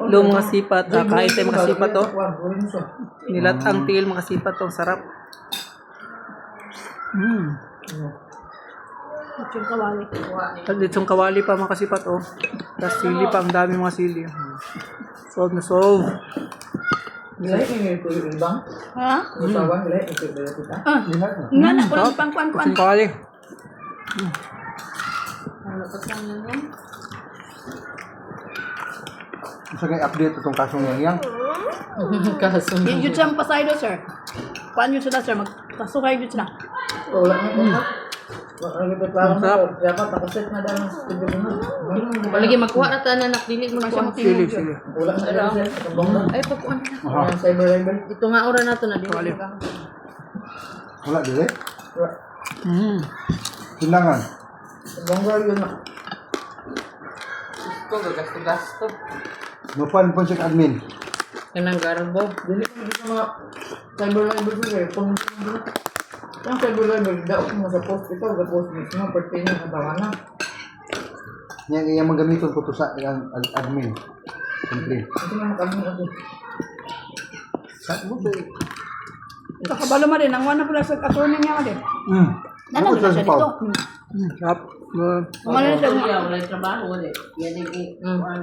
Lo mga sipat, kahit ay mga sipat to. Nilat ang tiil mga sipat to, sarap. Yung kawali. At litsong kawali pa mga kasipat oh. Tapos sili pa, ang dami mga sili. Solve na solve. Gilay ini ko yung ibang. Ha? Utawan gilay ito ba kita? Ah. Nga na, kulang pang kuan. Litsong kawali. Gusto kayo update itong kasong yang. Yung yun siyang pasaydo, sir. Kuan yun sila, sir. Magkasukay yun sila. Wala na ko na. Wala na klaro na ko. Dapat nakaset na daw ng studio mo. Palagi magkuha na tayo na nakdili mo siya. Sili, sili. Wala na daw siya. Tabong na. Ay, pagkuhan na. Yan, cyber. Ito nga ora na ito na. Kawali. Wala dili. Tindangan. Tabong na yun na. Ito, gasto-gasto. Nupan po siya admin. Yan ang garbo. Dili ko dito mga cyber sila. Kung yung cyber daw kung sa post ito, sa post mismo, pertaining ang tawanan. Yang magamiton ko to sa yang admin. Siyempre. Ito na makabing ako. Kakabalo ma din. Ang wana pala sa attorney niya ma din. Nanang na siya dito. Sarap. Umalan siya. Wala trabaho. Wala. Yan